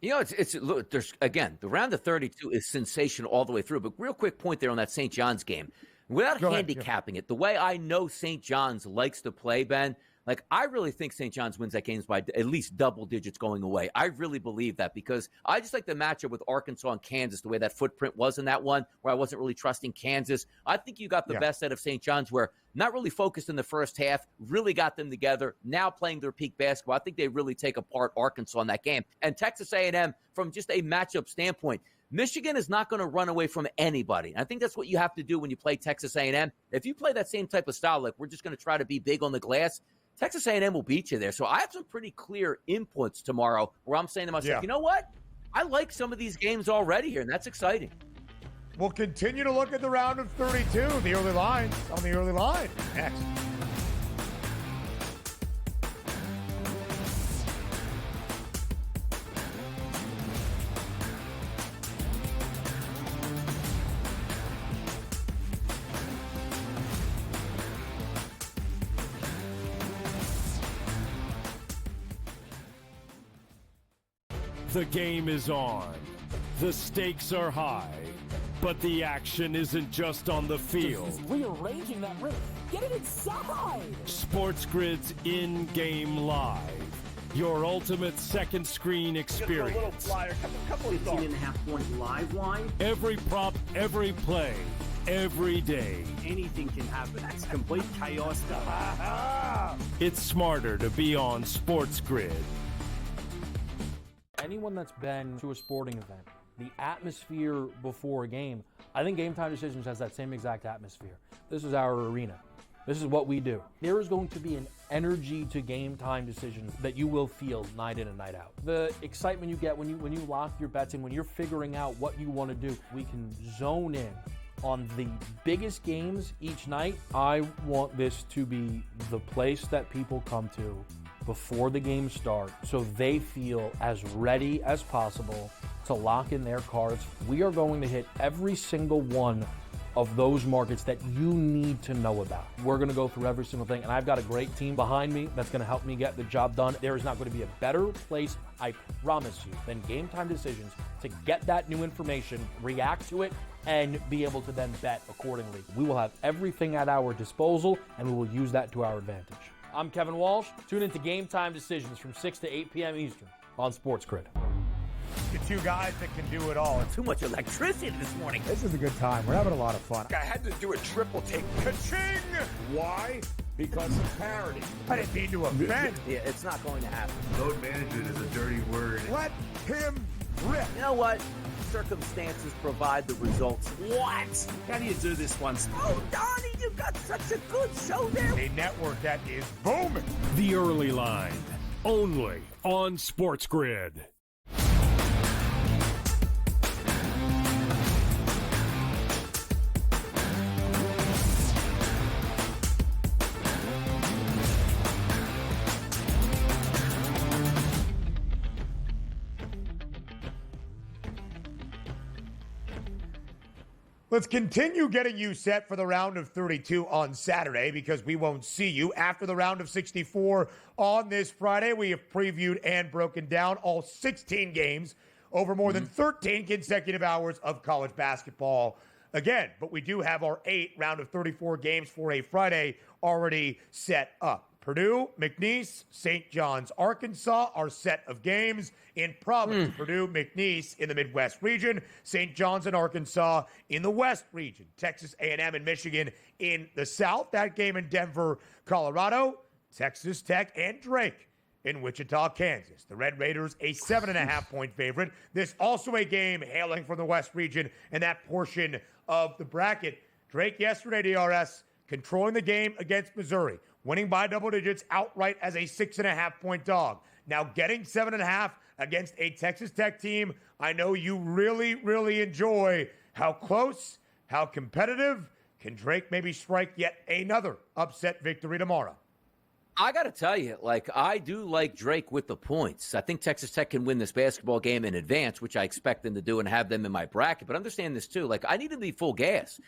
You know, look, there's, again, the round of 32 is sensational all the way through. But real quick point there on that St. John's game. Without handicapping it, the way I know St. John's likes to play, Ben, like, I really think St. John's wins that game by at least double digits going away. I really believe that because I just like the matchup with Arkansas and Kansas, the way that footprint was in that one, where I wasn't really trusting Kansas. I think you got the best out of St. John's, where not really focused in the first half, really got them together, now playing their peak basketball. I think they really take apart Arkansas in that game. And Texas A&M, from just a matchup standpoint, Michigan is not going to run away from anybody. I think that's what you have to do when you play Texas A&M. If you play that same type of style, like we're just going to try to be big on the glass, Texas A&M will beat you there. So I have some pretty clear inputs tomorrow where I'm saying to myself, you know what? I like some of these games already here, and that's exciting. We'll continue to look at the round of 32, the early lines on the early line next. The game is on. The stakes are high. But the action isn't just on the field. He's rearranging that rim. Get it inside! SportsGrid's in-game live. Your ultimate second screen experience. Just a little flyer, couple of 18.5-point live line. Every prop, every play, every day. Anything can happen. That's complete chaos. It's smarter to be on SportsGrid. Anyone that's been to a sporting event, the atmosphere before a game, I think Game Time Decisions has that same exact atmosphere. This is our arena. This is what we do. There is going to be an energy to Game Time Decisions that you will feel night in and night out. The excitement you get when you lock your bets in, when you're figuring out what you want to do, we can zone in on the biggest games each night. I want this to be the place that people come to before the games start so they feel as ready as possible to lock in their cards. We are going to hit every single one of those markets that you need to know about. We're going to go through every single thing, and I've got a great team behind me that's going to help me get the job done. There is not going to be a better place, I promise you, than Game Time Decisions to get that new information, react to it, and be able to then bet accordingly. We will have everything at our disposal, and we will use that to our advantage. I'm Kevin Walsh. Tune into Game Time Decisions from 6 to 8 p.m. Eastern on SportsGrid. The two guys that can do it all. Too much electricity this morning. This is a good time. We're having a lot of fun. I had to do a triple take. Ka-ching! Why? Because of parity. I didn't mean to offend. Yeah, it's not going to happen. Load management is a dirty word. Let him rip. You know what? Circumstances provide the results. What? How do you do this one? Oh, Donnie, you've got such a good show there. A network that is booming. The early line, only on SportsGrid. Let's continue getting you set for the round of 32 on Saturday because we won't see you after the round of 64 on this Friday. We have previewed and broken down all 16 games over more than 13 consecutive hours of college basketball again. But we do have our 8 round of 34 games for a Friday already set up. Purdue, McNeese, St. John's, Arkansas, our set of games in Providence. Purdue, McNeese in the Midwest region, St. John's and Arkansas in the West region, Texas A&M and Michigan in the South. That game in Denver, Colorado, Texas Tech and Drake in Wichita, Kansas. The Red Raiders, a 7.5-point favorite. This also a game hailing from the West region and that portion of the bracket. Drake yesterday, DRS, controlling the game against Missouri, winning by double digits outright as a 6.5-point dog. Now getting 7.5 against a Texas Tech team I know you really, really enjoy. How close, how competitive can Drake maybe strike yet another upset victory tomorrow? I got to tell you, I do like Drake with the points. I think Texas Tech can win this basketball game in advance, which I expect them to do and have them in my bracket. But understand this, too. I need to be full gas.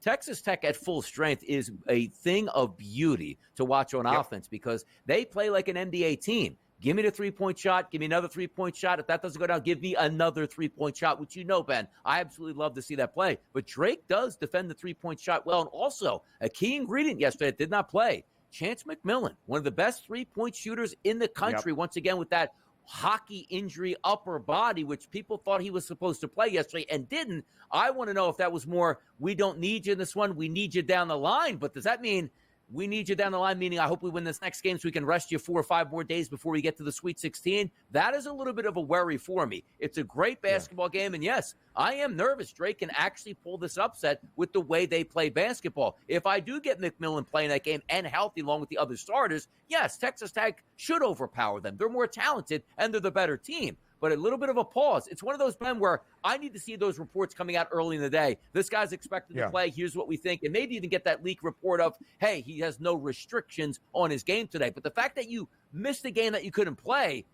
Texas Tech at full strength is a thing of beauty to watch on offense because they play like an NBA team. Give me the three-point shot. Give me another three-point shot. If that doesn't go down, give me another three-point shot, which Ben, I absolutely love to see that play. But Drake does defend the three-point shot well. And also, a key ingredient yesterday that did not play, Chance McMillan, one of the best three-point shooters in the country, once again with that hockey injury upper body, which people thought he was supposed to play yesterday and didn't. I want to know if that was more, we don't need you in this one, we need you down the line. But does that mean we need you down the line, meaning I hope we win this next game so we can rest you 4 or 5 more days before we get to the Sweet 16? That is a little bit of a worry for me. It's a great basketball game, and yes, I am nervous Drake can actually pull this upset with the way they play basketball. If I do get McMillan playing that game and healthy along with the other starters, yes, Texas Tech should overpower them. They're more talented, and they're the better team. But a little bit of a pause. It's one of those, Ben, where I need to see those reports coming out early in the day. This guy's expected to play. Here's what we think. And maybe even get that leak report of, hey, he has no restrictions on his game today. But the fact that you missed a game that you couldn't play,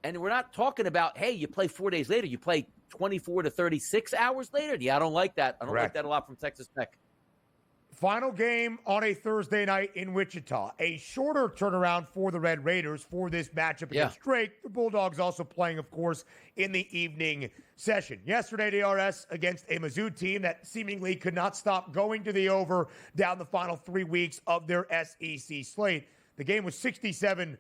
and we're not talking about, hey, you play 4 days later. You play 24 to 36 hours later. Yeah, I don't like that. I don't like that a lot from Texas Tech. Final game on a Thursday night in Wichita. A shorter turnaround for the Red Raiders for this matchup against Drake. The Bulldogs also playing, of course, in the evening session. Yesterday, DRS against a Mizzou team that seemingly could not stop going to the over down the final 3 weeks of their SEC slate. The game was 67-57,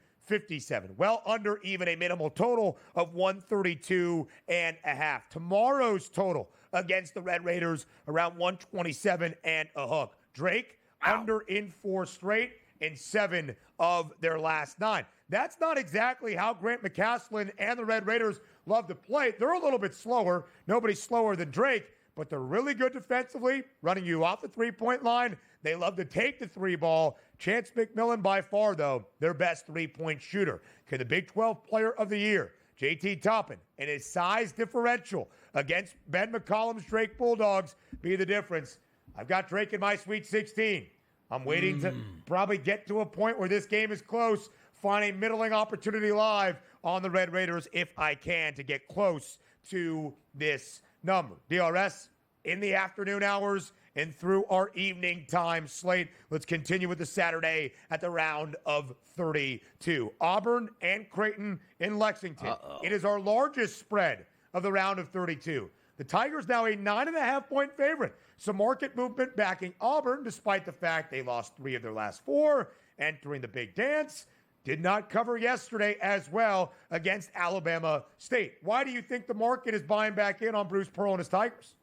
well under even a minimal total of 132.5. Tomorrow's total against the Red Raiders around 127 and a hook. Drake under in 4 straight in 7 of their last 9. That's not exactly how Grant McCaslin and the Red Raiders love to play. They're a little bit slower. Nobody's slower than Drake, but they're really good defensively, running you off the three-point line. They love to take the 3 ball. Chance McMillan by far, though, their best 3-point shooter. Can the Big 12 Player of the Year, JT Toppin, and his size differential against Ben McCollum's Drake Bulldogs be the difference? I've got Drake in my Sweet 16. I'm waiting to probably get to a point where this game is close, find a middling opportunity live on the Red Raiders if I can to get close to this number. DRS in the afternoon hours and through our evening time slate. Let's continue with the Saturday at the round of 32. Auburn and Creighton in Lexington. It is our largest spread of the round of 32. The Tigers now a 9.5-point favorite. Some market movement backing Auburn, despite the fact they lost 3 of their last 4, entering the big dance. Did not cover yesterday as well against Alabama State. Why do you think the market is buying back in on Bruce Pearl and his Tigers?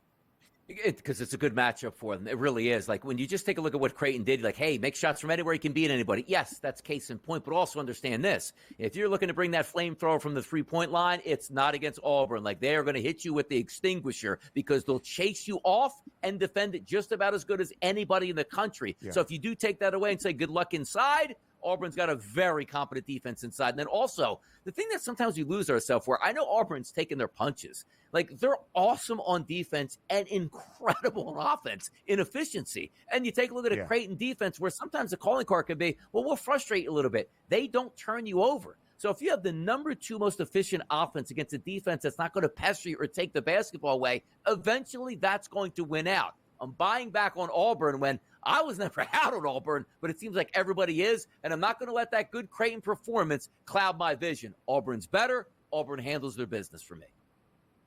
Because it's a good matchup for them. It really is. When you just take a look at what Creighton did, hey, make shots from anywhere, you can beat anybody. Yes, that's case in point, but also understand this. If you're looking to bring that flamethrower from the three-point line, it's not against Auburn. They are going to hit you with the extinguisher because they'll chase you off and defend it just about as good as anybody in the country. So if you do take that away and say good luck inside, Auburn's got a very competent defense inside. And then also, the thing that sometimes we lose ourselves for, I know Auburn's taking their punches. They're awesome on defense and incredible on offense in efficiency. And you take a look at a Creighton defense where sometimes the calling card can be, well, we'll frustrate you a little bit. They don't turn you over. So if you have the number 2 most efficient offense against a defense that's not going to pester you or take the basketball away, eventually that's going to win out. I'm buying back on Auburn when I was never out on Auburn, but it seems like everybody is, and I'm not going to let that good Creighton performance cloud my vision. Auburn's better. Auburn handles their business for me.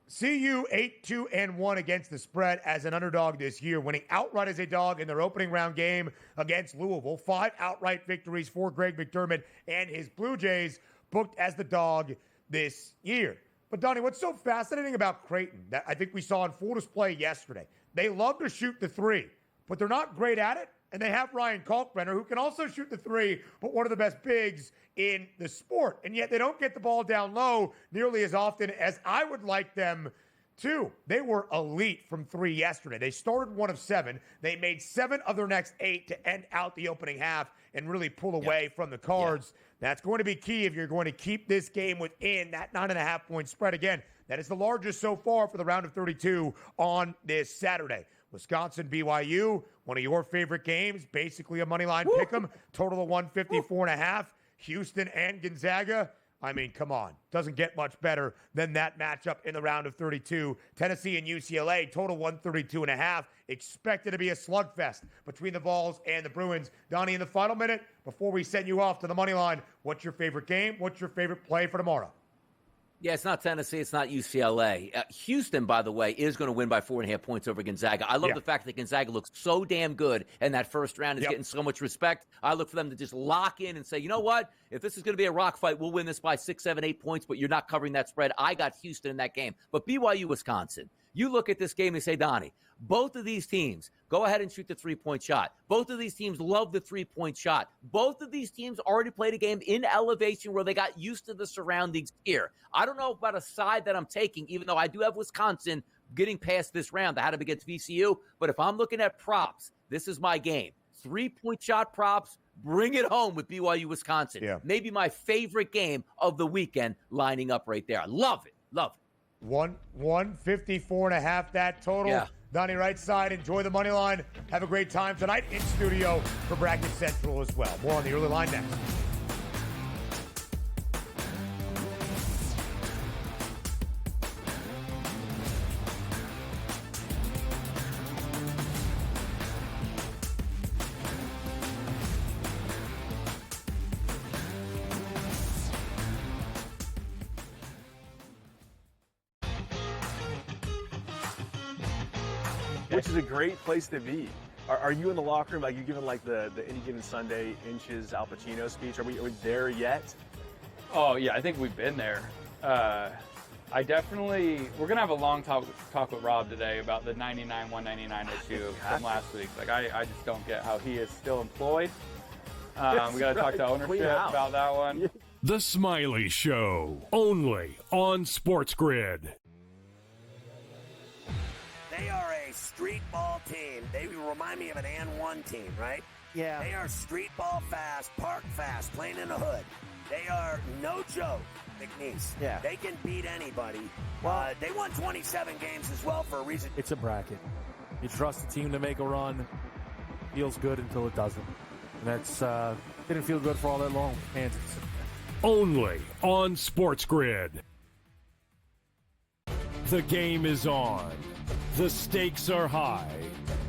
CU 8-2-1 against the spread as an underdog this year, winning outright as a dog in their opening round game against Louisville. 5 outright victories for Greg McDermott and his Blue Jays, booked as the dog this year. But, Donnie, what's so fascinating about Creighton that I think we saw on full display yesterday, they love to shoot the three, but they're not great at it. And they have Ryan Kalkbrenner, who can also shoot the three, but one of the best bigs in the sport. And yet they don't get the ball down low nearly as often as I would like them to. They were elite from three yesterday. They started 1 of 7. They made 7 of their next 8 to end out the opening half and really pull away from the Cards. That's going to be key if you're going to keep this game within that 9.5-point spread. Again, that is the largest so far for the round of 32 on this Saturday. Wisconsin, BYU, one of your favorite games, basically a money line pick 'em, total of 154.5. Houston and Gonzaga. I mean, come on. Doesn't get much better than that matchup in the round of 32. Tennessee and UCLA, total 132.5. Expected to be a slugfest between the Vols and the Bruins. Donnie, in the final minute, before we send you off to the money line, what's your favorite game? What's your favorite play for tomorrow? Yeah, it's not Tennessee. It's not UCLA. Houston, by the way, is going to win by 4.5 points over Gonzaga. I love the fact that Gonzaga looks so damn good, and that first round is getting so much respect. I look for them to just lock in and say, you know what? If this is going to be a rock fight, we'll win this by 6, 7, 8 points, but you're not covering that spread. I got Houston in that game. But BYU, Wisconsin, you look at this game and say, Donnie, both of these teams go ahead and shoot the three-point shot. Both of these teams love the three-point shot. Both of these teams already played a game in elevation where they got used to the surroundings here. I don't know about a side that I'm taking, even though I do have Wisconsin getting past this round. I had them against VCU. But if I'm looking at props, this is my game. Three-point shot props, bring it home with BYU, Wisconsin. Maybe my favorite game of the weekend lining up right there. I love it. Love it. 154.5 that total. Donnie, right side, enjoy the money line. Have a great time tonight in studio for Bracket Central as well. More on the early line next. Which is a great place to be. Are you in the locker room? Like, you giving like the Any Given Sunday inches Al Pacino speech? Are we there yet? Oh yeah, I think we've been there. We're gonna have a long talk with Rob today about the 99-199 issue from last week. Like, I just don't get how he is still employed. We got to talk to ownership about that one. The Smiley Show, only on SportsGrid. They are a street ball team. They remind me of an N1 team, right? Yeah. They are street ball fast, park fast, playing in the hood. They are no joke, McNeese. Yeah. They can beat anybody. Well, they won 27 games as well for a reason. It's a bracket. You trust the team to make a run. Feels good until it doesn't. And that's didn't feel good for all that long. Kansas. Only on SportsGrid. The game is on. The stakes are high.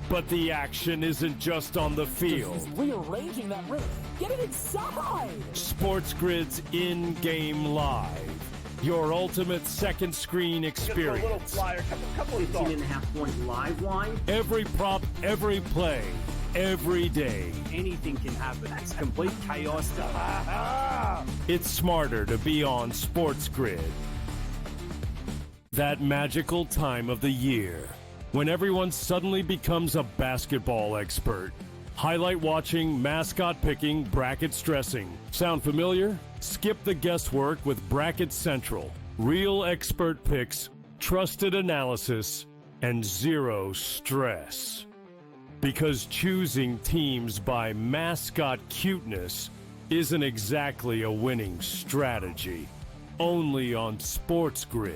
But the action isn't just on the field. He's rearranging that roof. Get it inside! SportsGrid's in-game live. Your ultimate second screen experience. A little flyer, couple of thoughts. 18.5-point live line. Every prop, every play, every day. Anything can happen. It's complete chaos. It's smarter to be on SportsGrid. That magical time of the year when everyone suddenly becomes a basketball expert. Highlight watching, mascot picking, bracket stressing. Sound familiar? Skip the guesswork with Bracket Central. Real expert picks, trusted analysis, and zero stress. Because choosing teams by mascot cuteness isn't exactly a winning strategy. Only on SportsGrid.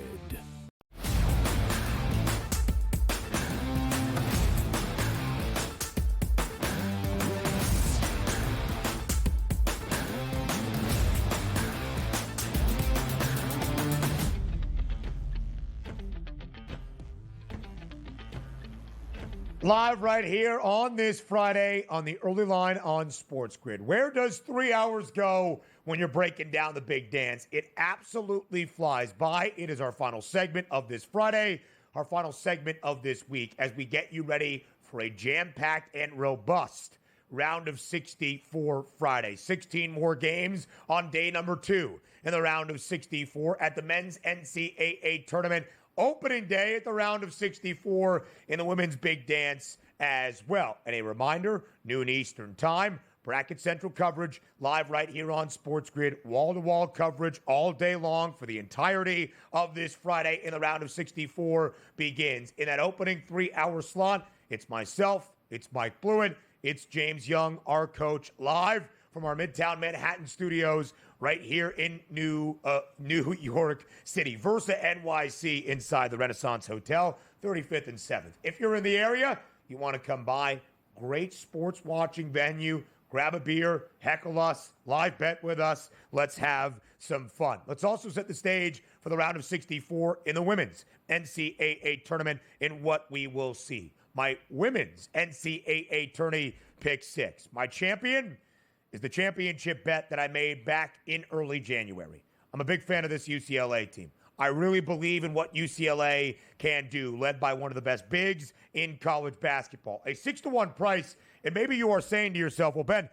Live right here on this Friday on the early line on SportsGrid. Where does 3 hours go when you're breaking down the big dance? It absolutely flies by. It is our final segment of this Friday, our final segment of this week as we get you ready for a jam-packed and robust round of 64 Friday. 16 more games on day number 2 in the round of 64 at the men's NCAA Tournament. Opening day at the round of 64 in the women's big dance as well. And a reminder, noon Eastern time, Bracket Central coverage live right here on SportsGrid. Wall-to-wall coverage all day long for the entirety of this Friday in the round of 64 begins. In that opening 3-hour slot, it's myself, it's Mike Blewett, it's James Young, our coach, live from our Midtown Manhattan studios right here in New York City. Versa NYC inside the Renaissance Hotel, 35th and 7th. If you're in the area, you want to come by, great sports watching venue. Grab a beer, heckle us, live bet with us. Let's have some fun. Let's also set the stage for the round of 64 in the women's NCAA tournament in what we will see. My women's NCAA tourney pick 6. My champion is the championship bet that I made back in early January. I'm a big fan of this UCLA team. I really believe in what UCLA can do, led by one of the best bigs in college basketball. A 6-1 price, and maybe you are saying to yourself, well, Ben,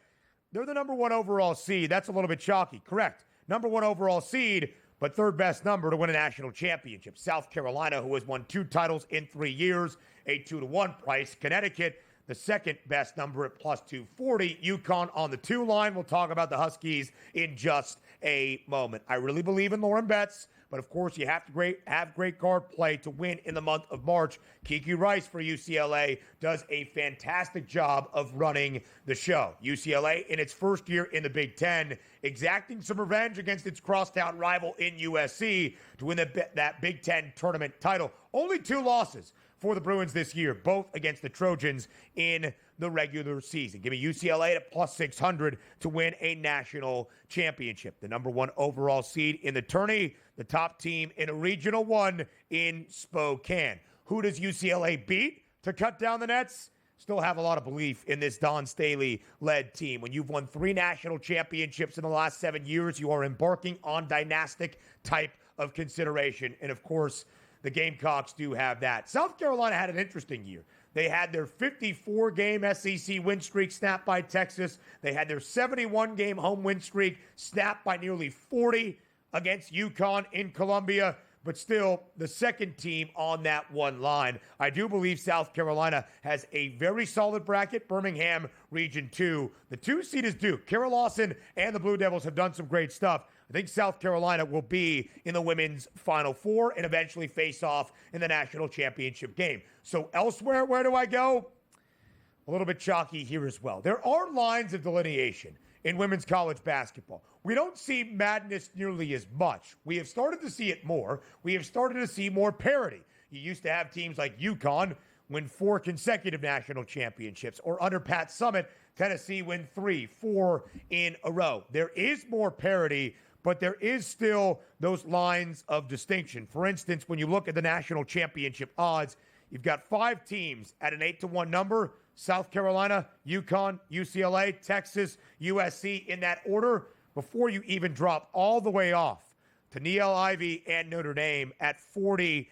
they're the number 1 overall seed. That's a little bit chalky. Correct. Number 1 overall seed, but third best number to win a national championship. South Carolina, who has won 2 titles in 3 years, a 2-1 price. Connecticut, the second best number at plus 240. UConn on the 2 line. We'll talk about the Huskies in just a moment. I really believe in Lauren Betts, but of course you have to have great guard play to win in the month of March. Kiki Rice for UCLA does a fantastic job of running the show. UCLA in its first year in the Big Ten, exacting some revenge against its crosstown rival in USC to win that Big Ten tournament title. Only 2 losses for the Bruins this year, both against the Trojans in the regular season. Give me UCLA at plus 600 to win a national championship. The number 1 overall seed in the tourney, the top team in a Regional 1 in Spokane. Who does UCLA beat to cut down the nets? Still have a lot of belief in this Don Staley-led team. When you've won 3 national championships in the last 7 years, you are embarking on dynastic type of consideration. And of course, the Gamecocks do have that. South Carolina had an interesting year. They had their 54-game SEC win streak snapped by Texas. They had their 71-game home win streak snapped by nearly 40 against UConn in Columbia. But still, the second team on that one line. I do believe South Carolina has a very solid bracket. Birmingham, Region 2. The 2 seed is Duke. Kara Lawson and the Blue Devils have done some great stuff. I think South Carolina will be in the women's Final Four and eventually face off in the national championship game. So elsewhere, where do I go? A little bit chalky here as well. There are lines of delineation in women's college basketball. We don't see madness nearly as much. We have started to see it more. We have started to see more parity. You used to have teams like UConn win 4 consecutive national championships, or under Pat Summitt, Tennessee win 3, 4 in a row. There is more parity, but there is still those lines of distinction. For instance, when you look at the national championship odds, you've got 5 teams at an 8-1 number. South Carolina, UConn, UCLA, Texas, USC in that order before you even drop all the way off to Niele Ivy and Notre Dame at 43-1.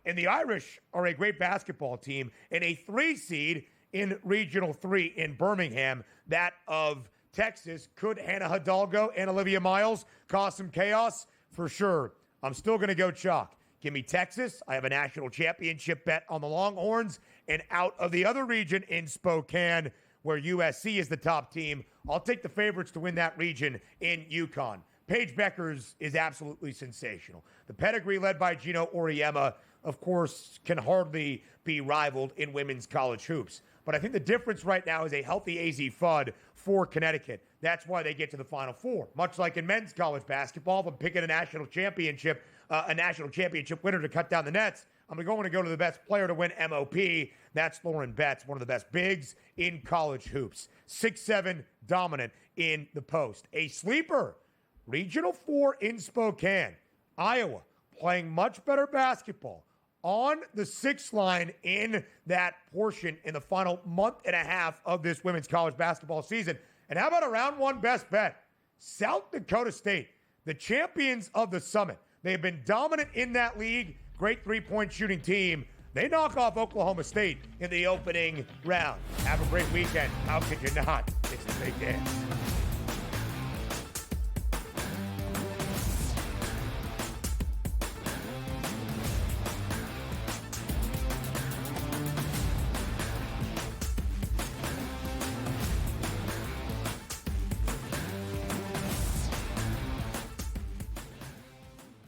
And the Irish are a great basketball team and a 3 seed in Regional 3 in Birmingham, that of Texas. Could Hannah Hidalgo and Olivia Miles cause some chaos? For sure. I'm still going to go chalk. Give me Texas. I have a national championship bet on the Longhorns. And out of the other region in Spokane, where USC is the top team, I'll take the favorites to win that region in UConn. Paige Beckers is absolutely sensational. The pedigree led by Gino Auriemma, of course, can hardly be rivaled in women's college hoops. But I think the difference right now is a healthy AZ Fudd for Connecticut. That's why they get to the Final Four. Much like in men's college basketball, if I'm picking a national championship winner to cut down the nets, I'm going to go to the best player to win MOP. That's Lauren Betts, one of the best bigs in college hoops. 6'7", dominant in the post. A sleeper, Regional 4 in Spokane. Iowa, playing much better basketball on the 6 line in that portion in the final month and a half of this women's college basketball season. And how about a round 1 best bet? South Dakota State, the champions of the Summit. They've been dominant in that league. Great three-point shooting team. They knock off Oklahoma State in the opening round. Have a great weekend. How could you not? It's the Big Dance.